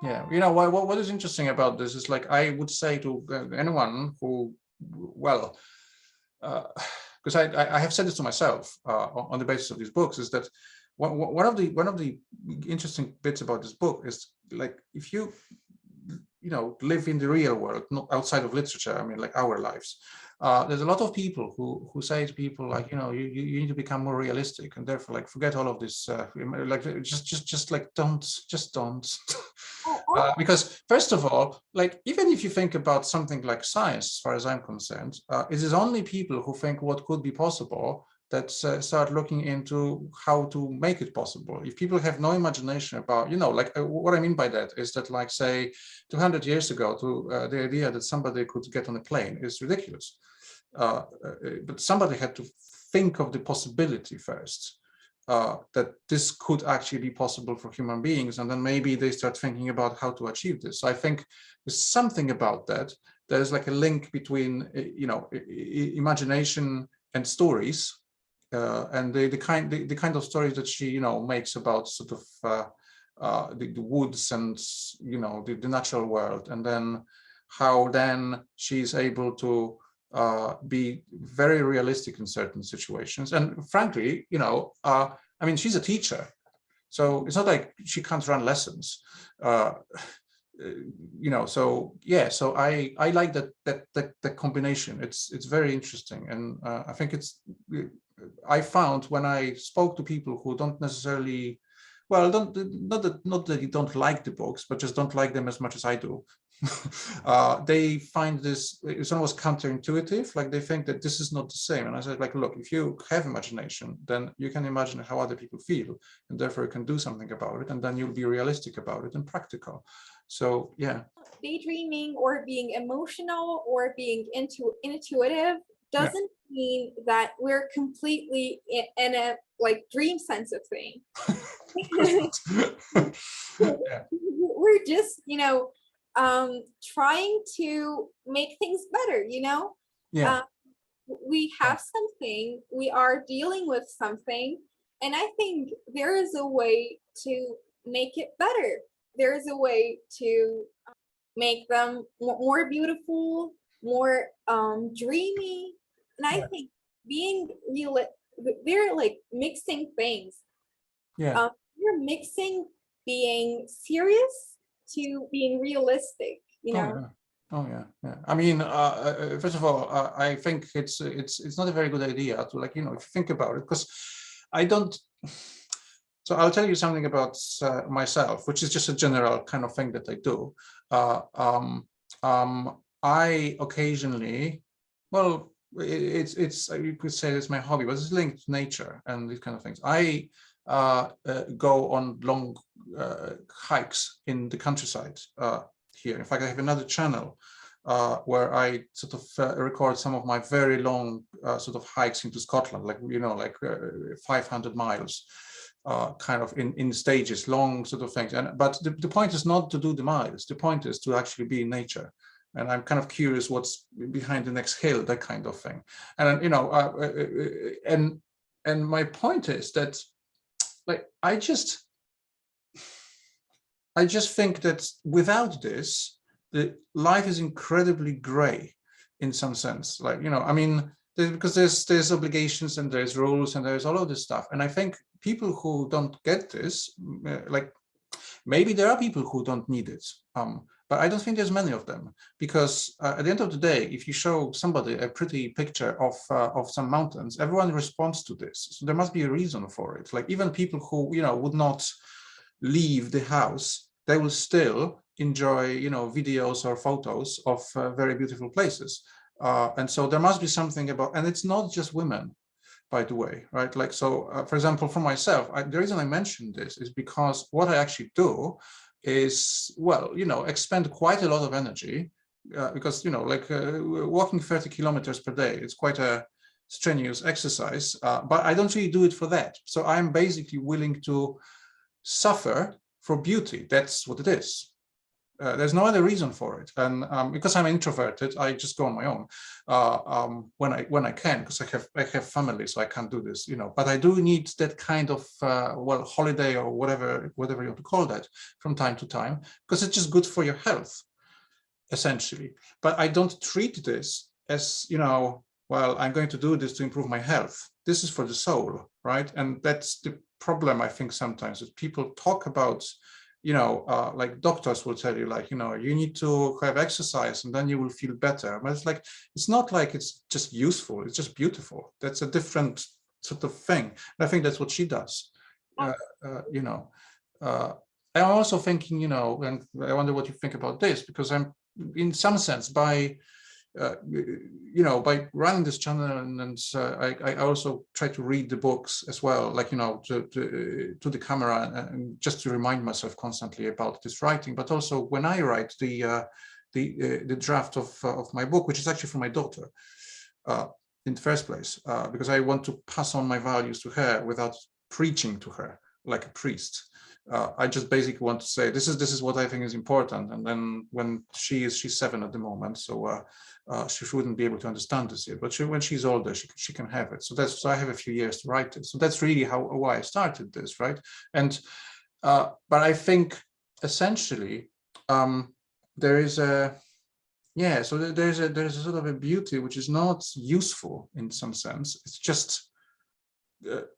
Yeah, you know, what is interesting about this is, like, I would say to anyone who, well, because I have said this to myself on the basis of these books, is that one of the interesting bits about this book is, like, if you live in the real world, not outside of literature, I mean, like our lives, there's a lot of people who say to people, like, you need to become more realistic, and therefore, like, forget all of this, like, just like, don't. Because first of all, like, even if you think about something like science, as far as I'm concerned, it is only people who think what could be possible that start looking into how to make it possible. If people have no imagination about, like, what I mean by that is that, like, say 200 years ago, the idea that somebody could get on a plane is ridiculous. But somebody had to think of the possibility first, that this could actually be possible for human beings, and then maybe they start thinking about how to achieve this. So I think there's something about that. There's like a link between, imagination and stories, and the kind of stories that she makes about sort of the woods and the natural world, and then how then she's able to be very realistic in certain situations. And frankly, I mean, she's a teacher, so it's not like she can't run lessons. So yeah, so I like that combination. It's very interesting, and I think I found when I spoke to people who don't necessarily, well, not that you don't like the books, but just don't like them as much as I do. They find this, it's almost counterintuitive, like they think that this is not the same. And I said, like, look, if you have imagination, then you can imagine how other people feel, and therefore you can do something about it, and then you'll be realistic about it and practical. So yeah, daydreaming or being emotional or being intuitive doesn't mean that we're completely in a like dream sense of thing. Yeah. We're just trying to make things better. Yeah. We have something, we are dealing with something, and I think there is a way to make it better. There is a way to make them more beautiful, more dreamy. And I think being real, they're like mixing things. Yeah. You're mixing being serious to being realistic, Oh yeah, yeah. I mean, first of all, I think it's not a very good idea to, like, if you think about it, because I don't. So I'll tell you something about myself, which is just a general kind of thing that I do. I occasionally, well, it's you could say it's my hobby, but it's linked to nature and these kind of things. I go on long hikes in the countryside here. In fact, I have another channel where I sort of record some of my very long sort of hikes into Scotland, like 500 miles. Kind of in stages, long sort of things. But the point is not to do the miles. The point is to actually be in nature. And I'm kind of curious what's behind the next hill, that kind of thing. And and my point is that, like, I just think that without this, the life is incredibly gray in some sense. Like, I mean, because there's obligations and there's rules and there's all of this stuff. And I think people who don't get this, like, maybe there are people who don't need it, but I don't think there's many of them, because at the end of the day, if you show somebody a pretty picture of some mountains, everyone responds to this. So there must be a reason for it. Like, even people who would not leave the house, they will still enjoy videos or photos of very beautiful places. And so there must be something about, and it's not just women, by the way, right? Like, so for example, for myself, the reason I mentioned this is because what I actually do is, well, expend quite a lot of energy, because, like walking 30 kilometers per day, it's quite a strenuous exercise, but I don't really do it for that. So I'm basically willing to suffer for beauty. That's what it is. There's no other reason for it, and because I'm introverted, I just go on my own when I can, because I have family, so I can't do this, But I do need that kind of holiday or whatever you want to call that from time to time, because it's just good for your health, essentially. But I don't treat this as well, I'm going to do this to improve my health. This is for the soul, right? And that's the problem, I think, sometimes, that people talk about. Like doctors will tell you, like, you need to have exercise and then you will feel better. But it's not like it's just useful, it's just beautiful. That's a different sort of thing. And I think that's what she does. I'm also thinking, and I wonder what you think about this, because I'm, in some sense, by running this channel, and I also try to read the books as well, like, to the camera, and just to remind myself constantly about this writing. But also when I write the draft of my book, which is actually for my daughter in the first place, because I want to pass on my values to her without preaching to her like a priest. I just basically want to say, this is what I think is important. And then when she's 7 at the moment, so she wouldn't be able to understand this yet. But when she's older, she can have it. So I have a few years to write it. So that's really why I started this, right? And but I think essentially there is a so there's a sort of a beauty which is not useful in some sense. It's just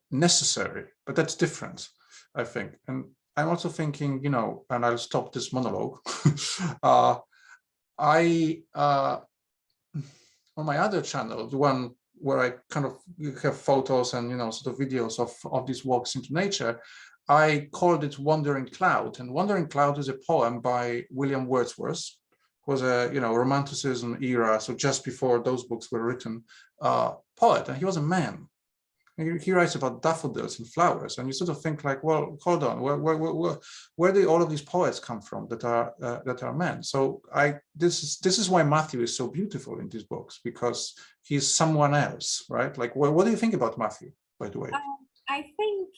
necessary, but that's different, I think. And I'm also thinking, and I'll stop this monologue. On my other channel, the one where I kind of have photos and, sort of videos of these walks into nature, I called it Wandering Cloud. And Wandering Cloud is a poem by William Wordsworth, who was a, Romanticism era, so just before those books were written, poet. And he was a man. He writes about daffodils and flowers, and you sort of think like, well, hold on, where do all of these poets come from that are men? So this is why Matthew is so beautiful in these books, because he's someone else, right? Like, what do you think about Matthew, by the way? I think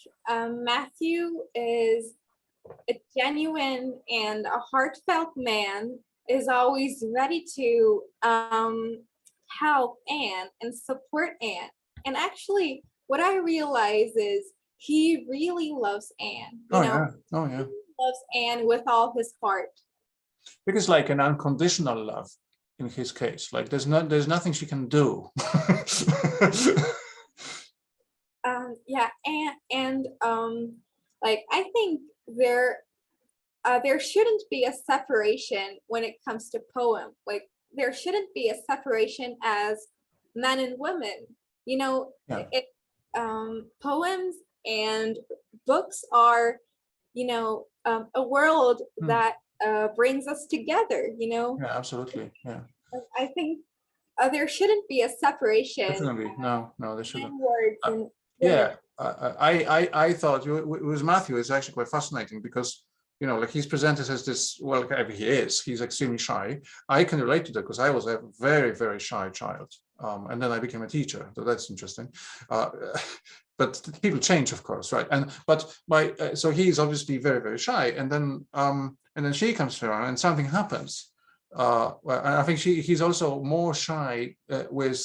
Matthew is a genuine and a heartfelt man, is always ready to help Anne and support Anne. And actually, what I realize is he really loves Anne. Yeah. He loves Anne with all his heart. Because like an unconditional love in his case, like there's nothing she can do. Like I think there shouldn't be a separation when it comes to poem. Like there shouldn't be a separation as men and women. Poems and books are, a world that brings us together. Yeah, absolutely. Yeah. I think there shouldn't be a separation. Definitely, no, there shouldn't. Words and yeah, I thought with Matthew is actually quite fascinating, because like he's presented as this, well, he's extremely shy. I can relate to that because I was a very, very shy child, and then I became a teacher, so that's interesting. But people change, of course, right? So he's obviously very, very shy, and then she comes around and something happens. I think he's also more shy with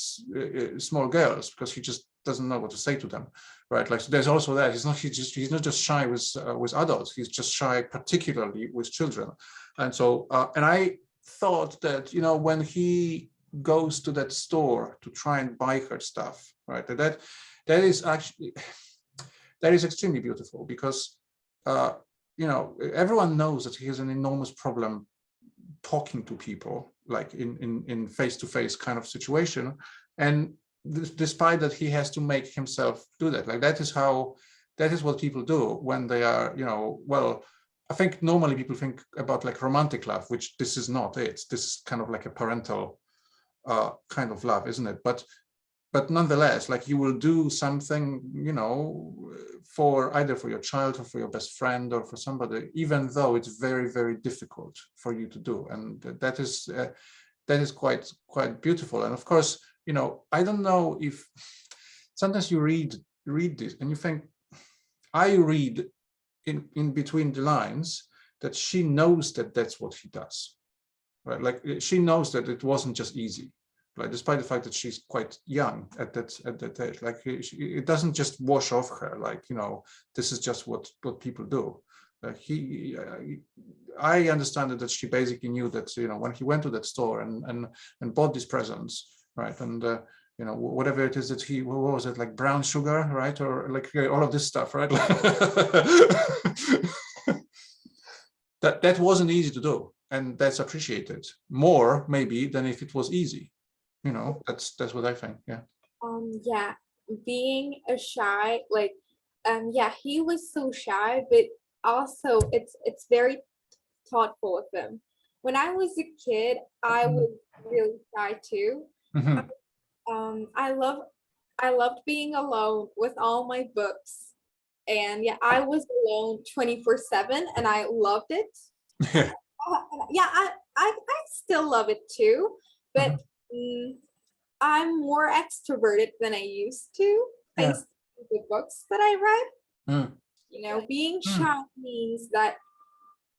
small girls, because he just doesn't know what to say to them, right? Like, so there's also that. He's not just shy with adults. He's just shy, particularly with children. And so, and I thought that when he goes to that store to try and buy her stuff, right? That is extremely beautiful, because everyone knows that he has an enormous problem talking to people, like in face-to-face kind of situation, and despite that, he has to make himself do that. Like that is what people do when they are, well, I think normally people think about like romantic love, which this is not it. This is kind of like a parental kind of love, isn't it? But nonetheless, like you will do something, for either for your child or for your best friend or for somebody, even though it's very, very difficult for you to do. And that is quite beautiful. And of course, I don't know if sometimes you read this and you think, I read in between the lines that she knows that that's what he does, right? Like she knows that it wasn't just easy, right? Despite the fact that she's quite young at that age, like it doesn't just wash off her, like, you know, this is just what people do. I understand that she basically knew that, you know, when he went to that store and bought these presents, right, and you know, whatever it is that what was it, like brown sugar, right, or like all of this stuff, right? that wasn't easy to do, and that's appreciated more maybe than if it was easy. You know, that's what I think. Yeah. Yeah, being a shy, like, yeah, he was so shy, but also it's very thoughtful of him. When I was a kid, I was really shy too. Mm-hmm. I loved being alone with all my books, and yeah, I was alone 24/7, and I loved it. Yeah. Yeah, I still love it too, but I'm more extroverted than I used to, Yeah. thanks to the books that I read. Mm. You know, being shy means that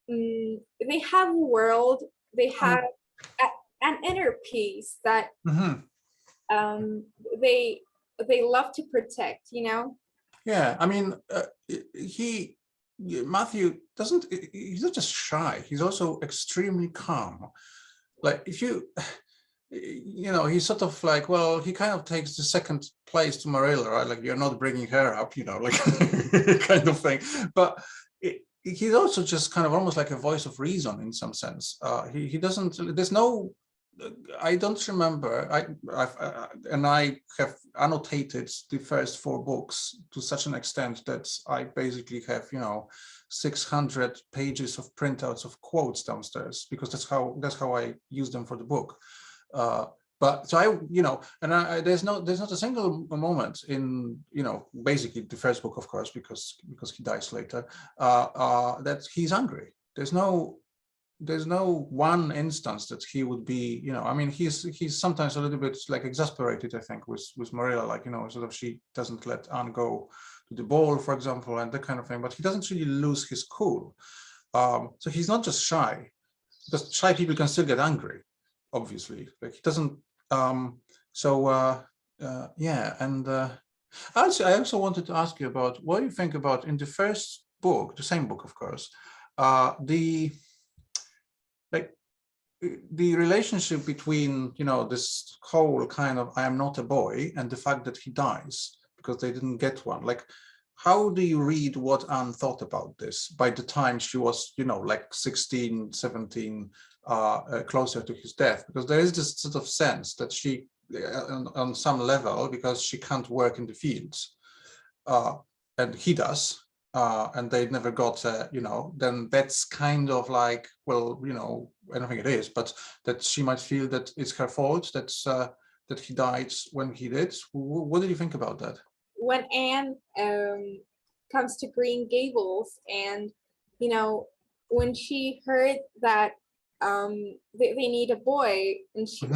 they have a world, they have an inner peace that um, they they love to protect. You know. Yeah, I mean, Matthew he's not just shy, he's also extremely calm. Like if you know, he's sort of like, well, he kind of takes the second place to Marilla, right? Like, you're not bringing her up, you know, like kind of thing. But he's also just kind of almost like a voice of reason in some sense. He doesn't, there's no, I don't remember, and I have annotated the first 4 books to such an extent that I basically have, you know, 600 pages of printouts of quotes downstairs, because that's how I use them for the book. But so I, you know, and there's not a single moment in, you know, basically the first book, of course, because he dies later, that he's angry. There's no one instance that he would be, you know, I mean, he's sometimes a little bit like exasperated, I think, with Marilla, like, you know, sort of she doesn't let Anne go to the ball, for example, and that kind of thing, but he doesn't really lose his cool. So he's not just shy, because shy people can still get angry, obviously. Like he doesn't, yeah, and I also wanted to ask you about what you think about in the first book, the same book, of course, the relationship between, you know, this whole kind of I am not a boy and the fact that he dies because they didn't get one. Like, how do you read what Anne thought about this by the time she was, you know, like 16, 17, closer to his death? Because there is this sort of sense that she, on some level, because she can't work in the fields, and he does, and they never got, you know, then that's kind of like, well, you know, I don't think it is, but that she might feel that it's her fault that he died when he did. What do you think about that? When Anne comes to Green Gables, and you know, when she heard that they need a boy, and she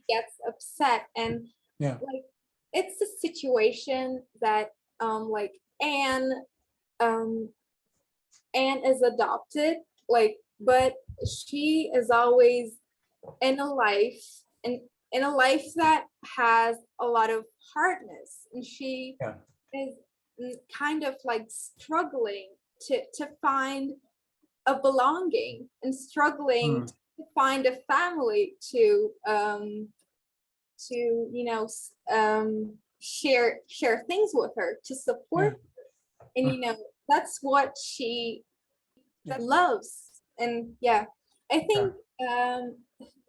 gets upset, and Yeah. like it's a situation that like Anne is adopted, like, but she is always in a life, in a life that has a lot of hardness, and she is kind of like struggling to find a belonging, and struggling to find a family to you know share things with her, to support her. And you know, that's what she loves. And yeah, I think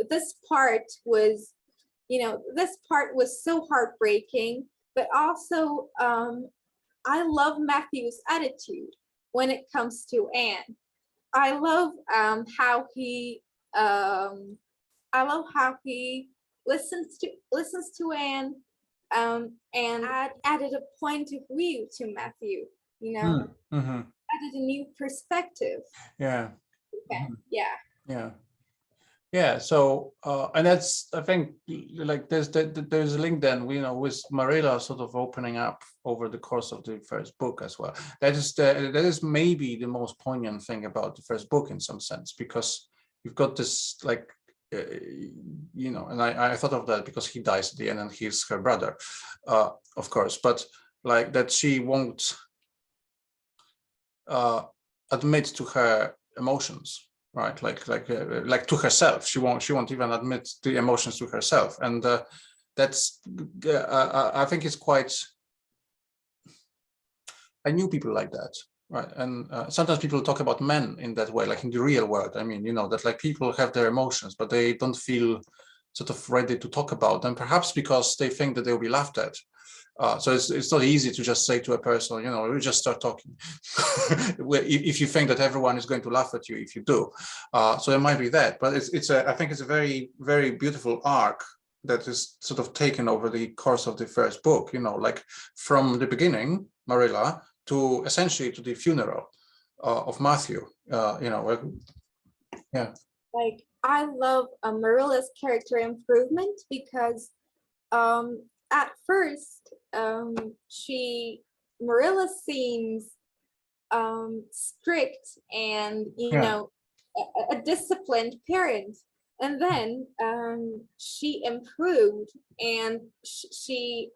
this part was, you know, this part was so heartbreaking, but also I love Matthew's attitude when it comes to Anne. I love how he listens to Anne, and added a point of view to Matthew, you know, added a new perspective. Yeah. Okay. Yeah. Yeah. Yeah, so and that's, I think, like there's a link then, with Marilla sort of opening up over the course of the first book as well. That is maybe the most poignant thing about the first book in some sense, because you've got this like and I thought of that because he dies at the end and he's her brother, of course, but like that she won't admit to her emotions, right? Like to herself, she won't even admit the emotions to herself, and that's I think it's quite. I knew people like that, right? And sometimes people talk about men in that way, like in the real world. I mean, that like people have their emotions, but they don't feel sort of ready to talk about them, perhaps because they think that they'll be laughed at. So it's not easy to just say to a person, you just start talking. If you think that everyone is going to laugh at you if you do. So it might be that, but I think it's a very, very beautiful arc that is sort of taken over the course of the first book, like from the beginning, Marilla, to essentially to the funeral of Matthew, yeah. Like, I love Marilla's character improvement because at first Marilla seems strict and a disciplined parent, and then she improved, and she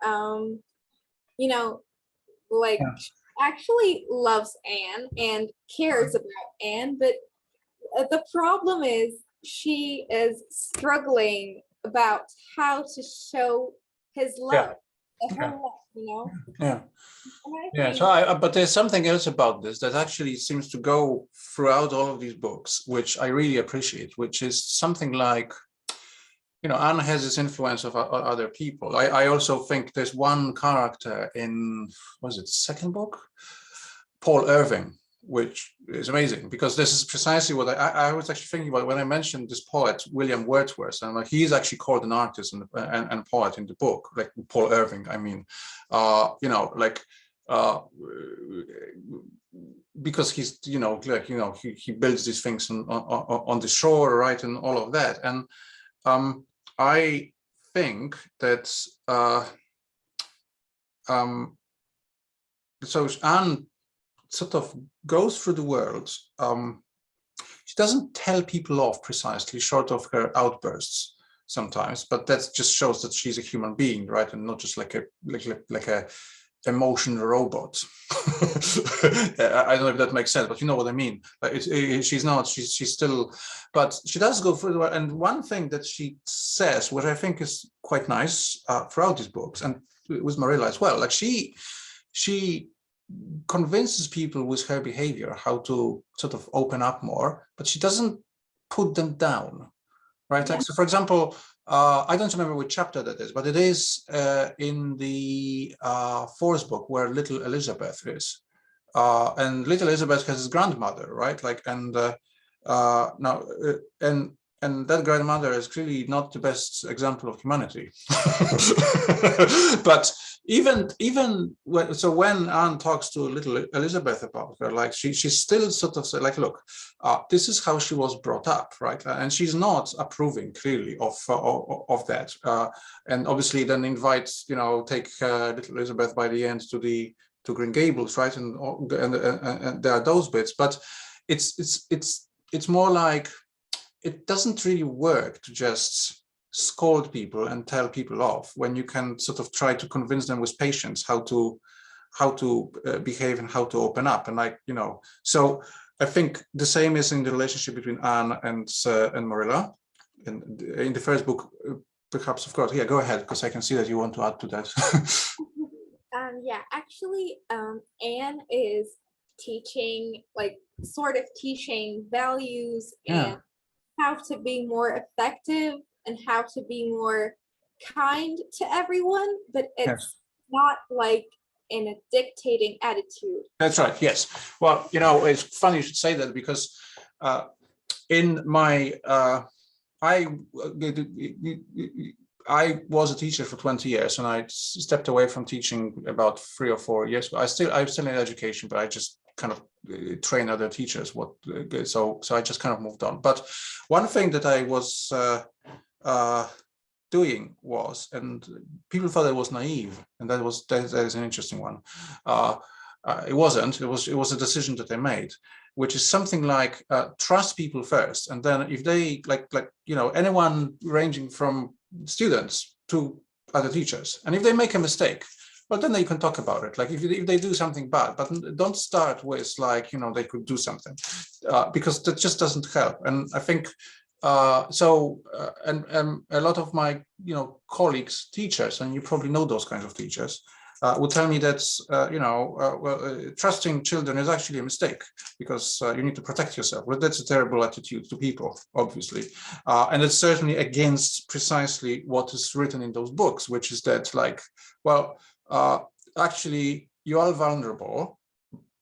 like actually loves Anne and cares about Anne, but the problem is she is struggling about how to show his love, her love, Yeah. And So but there's something else about this that actually seems to go throughout all of these books, which I really appreciate, which is something like, Anne has this influence of other people. I also think there's one character in, was it second book? Paul Irving, which is amazing, because this is precisely what I was actually thinking about when I mentioned this poet, William Wordsworth, and like he's actually called an artist and poet in the book, like Paul Irving, I mean, because he's, he builds these things on the shore, right, and all of that. And I think that so Anne sort of goes through the world. She doesn't tell people off precisely, short of her outbursts sometimes, but that just shows that she's a human being, right, and not just like a emotional robot. I don't know if that makes sense, but you know what I mean. Like she's not. She's still, but she does go through the world. And one thing that she says, which I think is quite nice throughout these books, and with Marilla as well, like she convinces people with her behavior how to sort of open up more, but she doesn't put them down, right? Like, so for example, I don't remember which chapter that is, but it is in the fourth book where little Elizabeth is. And little Elizabeth has his grandmother, right? Like, and and that grandmother is clearly not the best example of humanity. But even when Anne talks to little Elizabeth about her, like she's still sort of like, look, this is how she was brought up, right? And she's not approving clearly of that. And obviously then invites, take little Elizabeth by the end to Green Gables, right? And there are those bits, but it's more like, it doesn't really work to just scold people and tell people off when you can sort of try to convince them with patience how to behave and how to open up. And so I think the same is in the relationship between Anne and Marilla. In the first book, perhaps, of course, yeah, go ahead, because I can see that you want to add to that. Yeah, actually, Anne is teaching, like, sort of teaching values and how to be more effective and how to be more kind to everyone, but it's not like in a dictating attitude. That's right, yes. Well, it's funny you should say that, because in my I was a teacher for 20 years, and I stepped away from teaching about 3 or 4 years ago. I'm still in education, but I just kind of train other teachers. So I just kind of moved on. But one thing that I was doing was, and people thought I was naive, and that is an interesting one. It wasn't. It was a decision that I made, which is something like trust people first, and then if they like anyone ranging from students to other teachers, and if they make a mistake, well, then they can talk about it. Like if they do something bad, but don't start with like they could do something, because that just doesn't help. And I think and a lot of my colleagues, teachers, and you probably know those kinds of teachers, would tell me that trusting children is actually a mistake, because you need to protect yourself. Well, that's a terrible attitude to people, obviously, and it's certainly against precisely what is written in those books, which is that actually you are vulnerable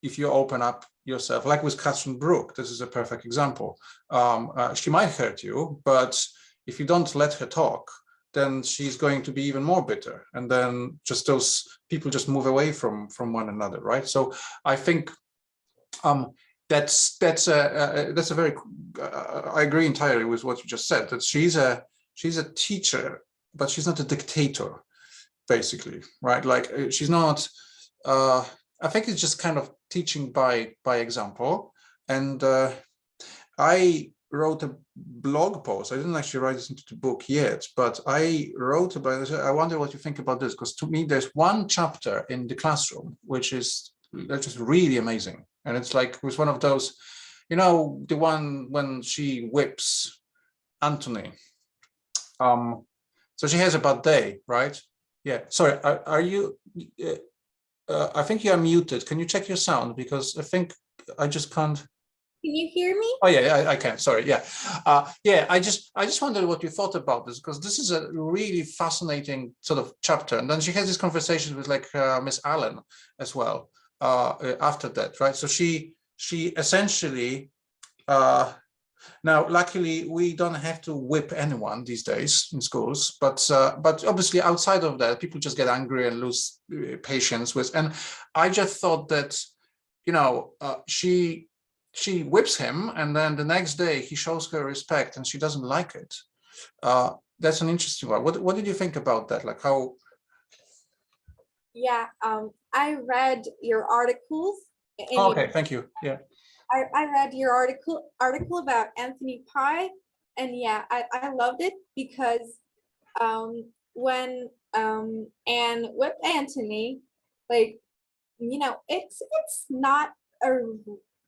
if you open up yourself, like with Catherine Brooke. This is a perfect example. She might hurt you, but if you don't let her talk, then she's going to be even more bitter, and then just those people just move away from one another, right? So I think that's a very I agree entirely with what you just said, that she's a teacher, but she's not a dictator, basically, right? Like she's not. I think it's just kind of teaching by example. And I wrote a blog post. I didn't actually write this into the book yet, but I wrote about it. I wonder what you think about this, because to me, there's one chapter in the classroom which is just really amazing. And it's like, it was one of those, the one when she whips Anthony. So she has a bad day, right? Yeah. Sorry, are you? I think you are muted. Can you check your sound? Because I think I just can't. Can you hear me? Oh yeah, I can. Sorry. Yeah, yeah. I just wondered what you thought about this, because this is a really fascinating sort of chapter. And then she has these conversations with like Miss Allen as well after that, right? So she essentially. Now, luckily, we don't have to whip anyone these days in schools, but obviously outside of that, people just get angry and lose patience with. And I just thought that, she whips him, and then the next day he shows her respect, and she doesn't like it. That's an interesting one. What did you think about that? Like how? Yeah, I read your articles. Oh, okay, thank you. Yeah. I read your article about Anthony Pye, and yeah, I loved it, because when Anne whipped Anthony, like it's not a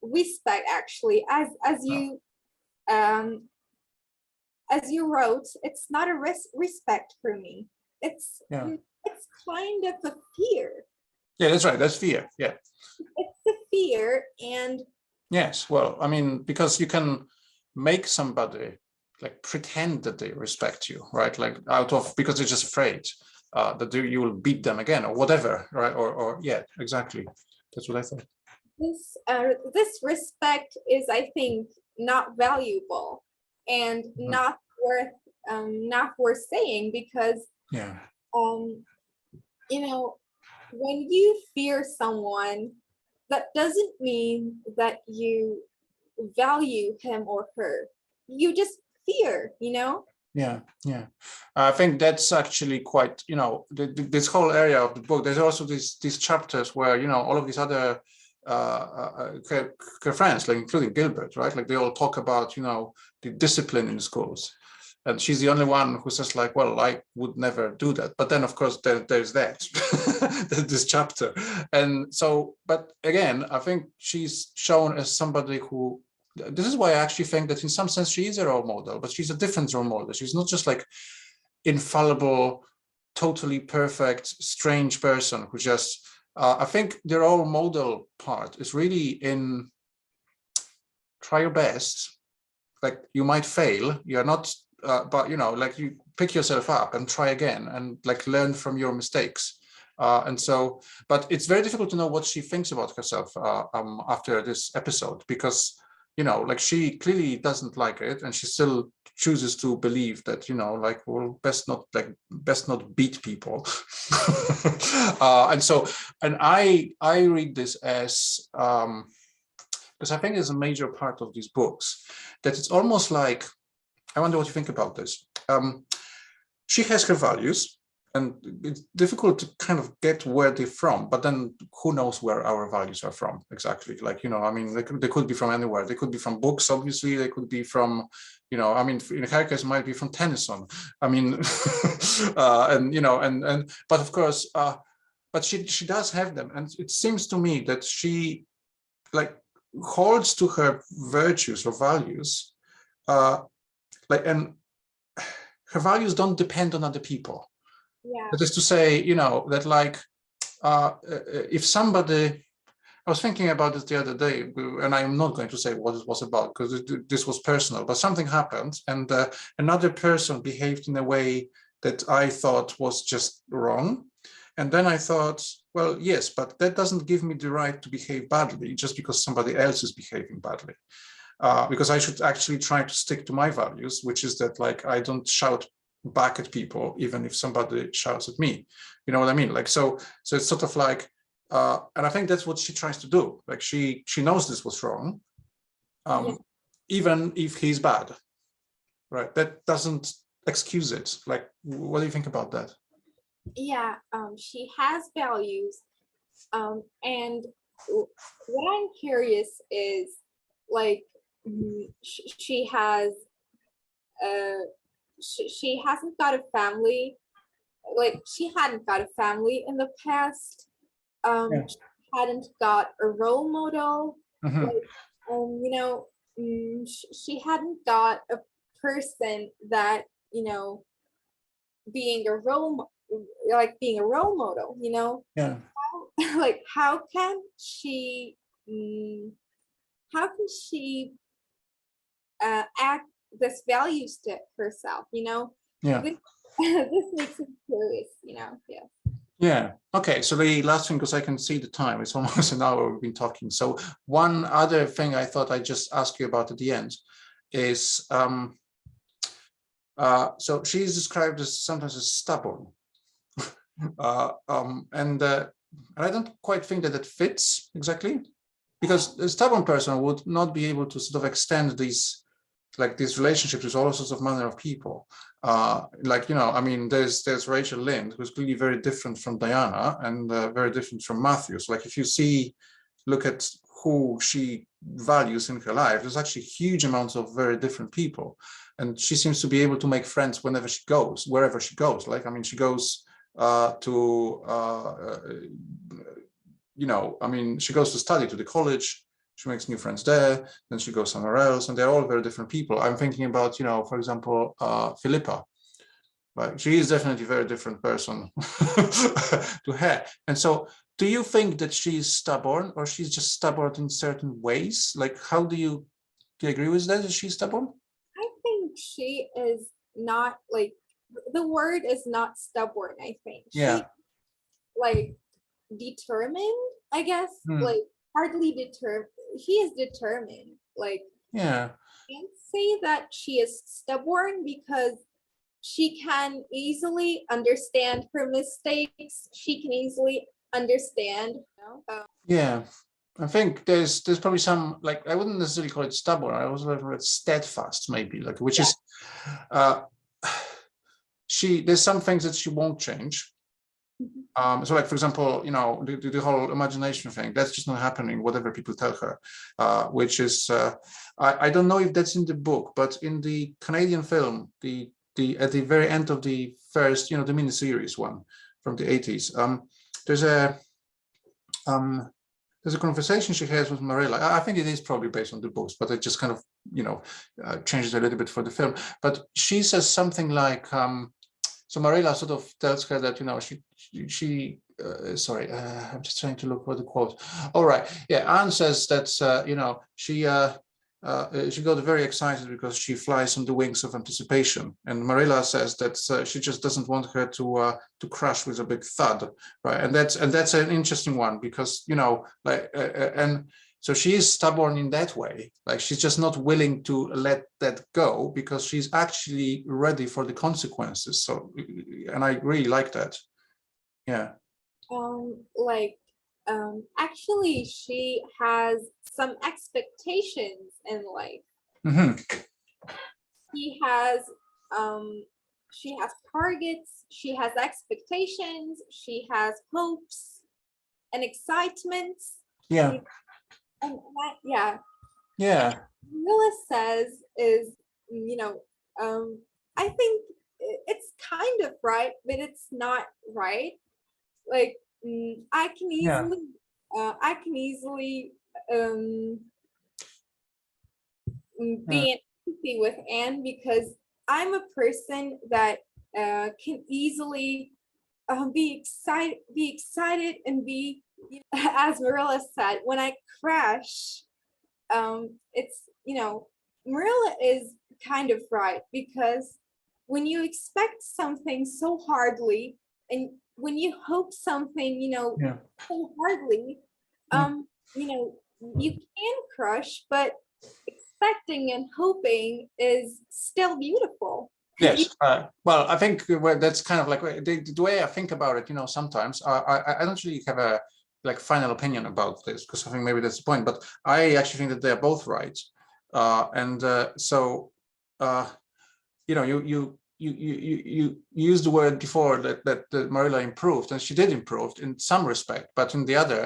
respect, actually, as you wrote, it's not a respect for me. It's kind of a fear. Yeah, that's right. That's fear. Yeah. It's the fear. And yes, well, I mean, because you can make somebody like pretend that they respect you, right? Like because they're just afraid that you will beat them again or whatever, right? Or yeah, exactly. That's what I thought. This respect is, I think, not valuable and not worth saying, because yeah. When you fear someone, that doesn't mean that you value him or her. You just fear, Yeah, yeah. I think that's actually quite, this whole area of the book. There's also these chapters where, all of these other friends, like including Gilbert, right? Like they all talk about, the discipline in schools. And she's the only one who says like, well, I would never do that. But then, of course, there's that, this chapter. And so, but again, I think she's shown as somebody who, this is why I actually think that in some sense she is a role model, but she's a different role model. She's not just like infallible, totally perfect, strange person who just, I think the role model part is really in try your best. Like you might fail, you're not, but like you pick yourself up and try again and like learn from your mistakes. And so, but it's very difficult to know what she thinks about herself after this episode, because like she clearly doesn't like it, and she still chooses to believe that like, well, best not beat people. And so, and I read this as because I think it's a major part of these books, that it's almost like, I wonder what you think about this. She has her values, and it's difficult to kind of get where they're from, but then who knows where our values are from exactly? Like, I mean, they could be from anywhere. They could be from books, obviously. They could be from, I mean, in her case, it might be from Tennyson. I mean, but of course, but she does have them. And it seems to me that she like holds to her virtues or values, and her values don't depend on other people. Yeah. That is to say, that like, if somebody, I was thinking about this the other day, and I'm not going to say what it was about because this was personal, but something happened, and another person behaved in a way that I thought was just wrong. And then I thought, well, yes, but that doesn't give me the right to behave badly just because somebody else is behaving badly. Because I should actually try to stick to my values, which is that like I don't shout back at people, even if somebody shouts at me. You know what I mean? Like, so it's sort of like, and I think that's what she tries to do. Like she knows this was wrong, even if he's bad, right? That doesn't excuse it. Like, what do you think about that? Yeah, she has values, and what I'm curious is, like, she has, she hasn't got a family, like, she hadn't got a family in the past, she hadn't got a role model, like, she hadn't got a person that, being a role model, Yeah. like how can she act this values to herself, Yeah. this makes me curious, yeah. Yeah. Okay. So the last thing, because I can see the time, it's almost an hour we've been talking. So one other thing I thought I'd just ask you about at the end is, so she's described as sometimes as stubborn. And I don't quite think that fits exactly, because a stubborn person would not be able to sort of extend these relationships with all sorts of manner of people. I mean, there's Rachel Lynde, who's clearly very different from Diana and very different from Matthew. So like if you look at who she values in her life, there's actually huge amounts of very different people. And she seems to be able to make friends whenever she goes, wherever she goes. Like, I mean, she goes she goes to study to the college, she makes new friends there, then she goes somewhere else, and they're all very different people. I'm thinking about, for example, Philippa. Like, she is definitely a very different person to her. And so, do you think that she's stubborn, or she's just stubborn in certain ways? Like, how do you agree with that? Is she stubborn? I think she is not, like, the word is not stubborn, I think. Yeah. She, like, determined, I guess. Like, hardly determined. He is determined. Like, yeah. I can't say that she is stubborn because she can easily understand her mistakes. She can easily understand. Yeah. I think there's probably some, like, I wouldn't necessarily call it stubborn. I was call it steadfast, maybe, like, which is there's some things that she won't change. So like, for example, the whole imagination thing, that's just not happening, whatever people tell her, which is, I don't know if that's in the book, but in the Canadian film, at the very end of the first, the miniseries one from the 80s, there's a conversation she has with Marilla. I think it is probably based on the books, but it just kind of, changes a little bit for the film. But she says something like, so Marilla sort of tells her that, I'm just trying to look for the quote. All right. Yeah. Anne says that, she got very excited because she flies on the wings of anticipation. And Marilla says that she just doesn't want her to crash with a big thud. Right. And that's an interesting one because, and so she is stubborn in that way. Like, she's just not willing to let that go because she's actually ready for the consequences. So, and I really like that. Yeah. Like, actually she has some expectations in life. Hmm. She has she has targets, she has expectations, she has hopes and excitements. Yeah. And that, yeah. Yeah. Willa says is, you know, I think it's kind of right, but it's not right. Like, Yeah. I can easily um, Yeah. be in empathy with Anne because I'm a person that can easily be excited, and be, as Marilla said, when I crash, it's, Marilla is kind of right, because when you expect something so hardly, and when you hope something, Yeah. so hardly, Yeah. you can crush, but expecting and hoping is still beautiful. You, Yes. Well, I think that's kind of like the way I think about it. Sometimes I don't really have a like final opinion about this, because I think maybe that's the point. But I actually think that they're both right, and so you used the word before that Marilla improved, and she did improve in some respect, but in the other,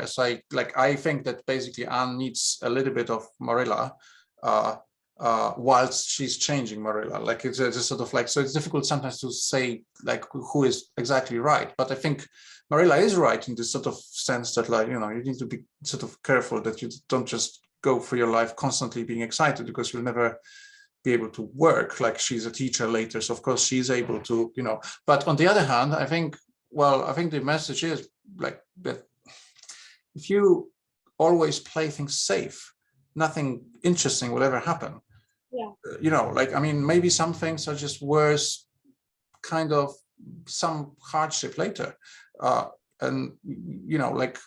I think that basically Anne needs a little bit of Marilla. Uh, whilst she's changing Marilla. Like it's a sort of like, so it's difficult sometimes to say like who is exactly right. But I think Marilla is right in this sort of sense that, like, you need to be sort of careful that you don't just go for your life constantly being excited, because you'll never be able to work. Like, she's a teacher later, so of course she's able to, but on the other hand, I think the message is like that if you always play things safe, nothing interesting will ever happen. yeah, I mean, maybe some things are just worse, kind of some hardship later. And, like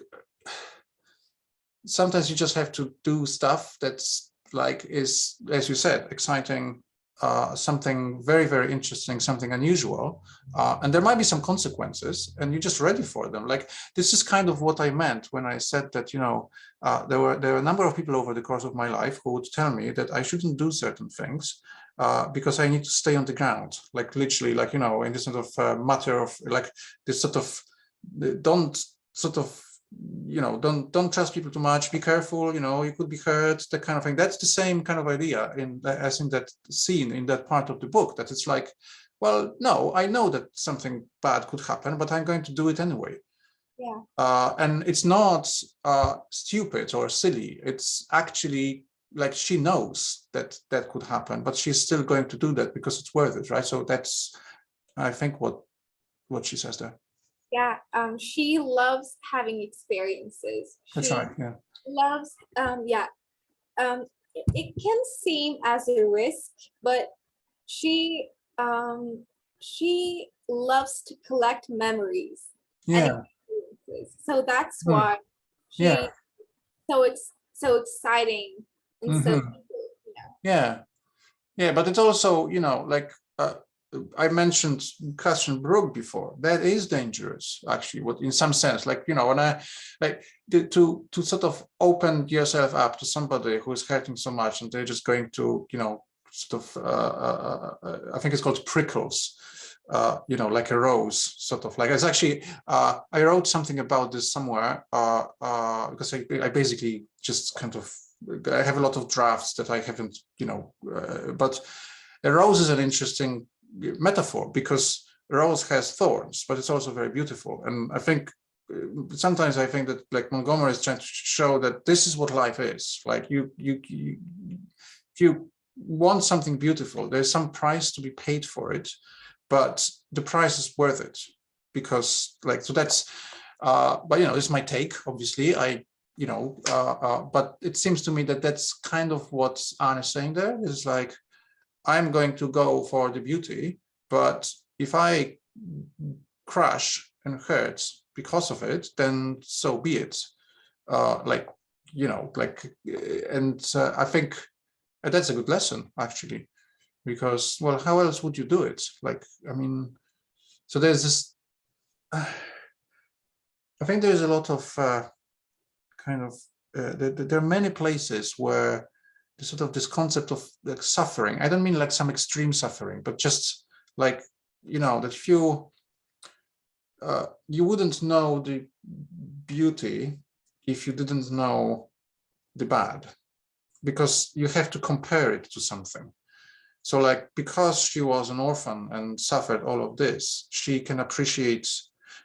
sometimes you just have to do stuff that's like, is, as you said, exciting, something very, very interesting, something unusual. And there might be some consequences, and you're just ready for them. Like, this is kind of what I meant when I said that, there were a number of people over the course of my life who would tell me that I shouldn't do certain things, because I need to stay on the ground, like literally, like, in this sort of matter of like this sort of, don't sort of, don't trust people too much, be careful, you could be hurt, that kind of thing. That's the same kind of idea as in that scene, in that part of the book, that it's like, well, no, I know that something bad could happen, but I'm going to do it anyway. yeah, And it's not stupid or silly. It's actually like, she knows that that could happen, but she's still going to do that because it's worth it, right? So that's, I think, what she says there. yeah. She loves having experiences. That's She right. Yeah. loves, yeah. It can seem as a risk, but she she loves to collect memories and Yeah. experiences. So that's Hmm. why Yeah. she so exciting and so, Hmm. Yeah. Yeah, but it's also, like, I mentioned Catherine Brook before. That is dangerous, actually. What, in some sense, like, when I like to sort of open yourself up to somebody who is hurting so much, and they're just going to, sort of, I think it's called prickles. Like a rose, sort of like, it's actually, I wrote something about this somewhere, because I basically just kind of, I have a lot of drafts that I haven't, but a rose is an interesting metaphor, because a rose has thorns, but it's also very beautiful. And I think sometimes I think that, like, Montgomery is trying to show that this is what life is. Like, if you want something beautiful, there's some price to be paid for it, but the price is worth it, because, like, so that's, but this is my take, obviously. But it seems to me that that's kind of what Anne is saying there, is like, I'm going to go for the beauty, but if I crash and hurt because of it, then so be it. Like, and I think that's a good lesson, actually, because, well, how else would you do it? Like, I mean, so there's this, I think there's a lot of kind of there are many places where the sort of this concept of like suffering. I don't mean like some extreme suffering, but just like, you know, that if you wouldn't know the beauty if you didn't know the bad, because you have to compare it to something. So like, because she was an orphan and suffered all of this, she can appreciate.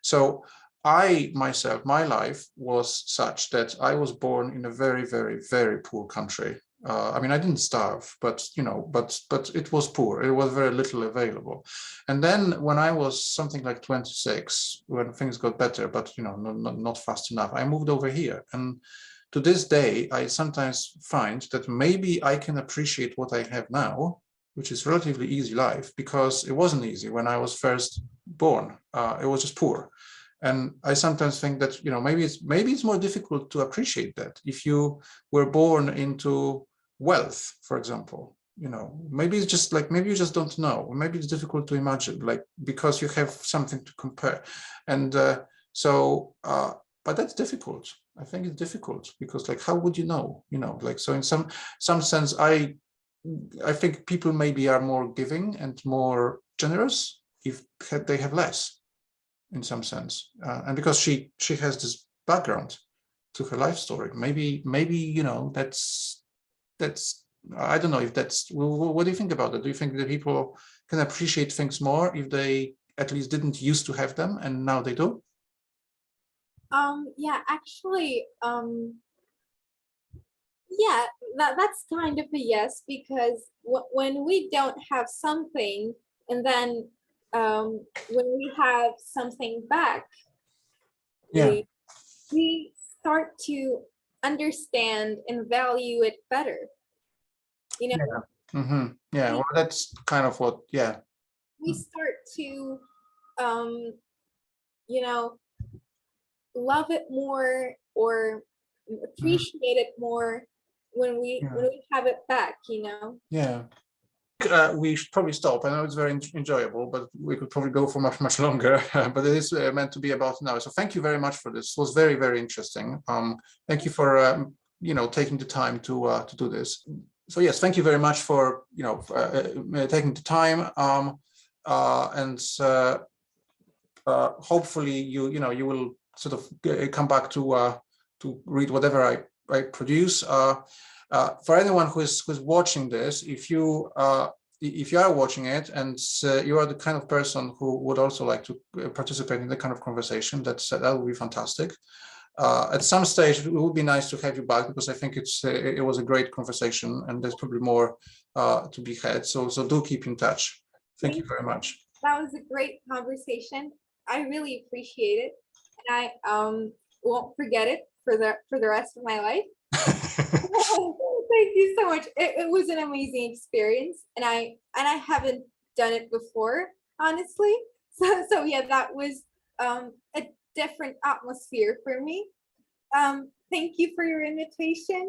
So I myself, my life was such that I was born in a very, very, very poor country. I mean, I didn't starve, but you know, but it was poor. It was very little available. And then when I was something like 26, when things got better, but you know, not fast enough, I moved over here. And to this day, I sometimes find that maybe I can appreciate what I have now, which is relatively easy life, because it wasn't easy when I was first born. It was just poor. And I sometimes think that, you know, maybe it's more difficult to appreciate that if you were born into wealth, for example. You know, maybe it's just like, maybe you just don't know. Maybe it's difficult to imagine, like, because you have something to compare. And but that's difficult. I think it's difficult because, like, how would you know? You know, like, so in some sense, I think people maybe are more giving and more generous if they have less, in some sense, and because she has this background to her life story. Maybe you know, that's I don't know if that's. What do you think about that? Do you think that people can appreciate things more if they at least didn't used to have them and now they do? Yeah, actually, yeah, that's kind of a yes, because when we don't have something, and then when we have something back, Yeah. we start to understand and value it better. You know, Yeah. Mm-hmm. Yeah. Well, that's kind of what. Yeah. we start to, um, you know, love it more or Mhm. appreciate it more when we Yeah. have it back. You know. Yeah. We should probably stop. I know it's very enjoyable, but we could probably go for much longer. But it is meant to be about an hour. So thank you very much for this. It was very, very interesting. Thank you for you know, taking the time to do this. So yes, thank you very much for, you know, taking the time. And hopefully you know, you will sort of come back to read whatever I produce. For anyone who's watching this, if you are watching it and you are the kind of person who would also like to participate in the kind of conversation, that would be fantastic. At some stage, it would be nice to have you back, because I think it was a great conversation, and there's probably more to be had. So do keep in touch. Thank you very much. That was a great conversation. I really appreciate it, and I won't forget it for the rest of my life. Thank you so much. It was an amazing experience, and I haven't done it before, honestly. So yeah, that was a different atmosphere for me. Thank you for your invitation,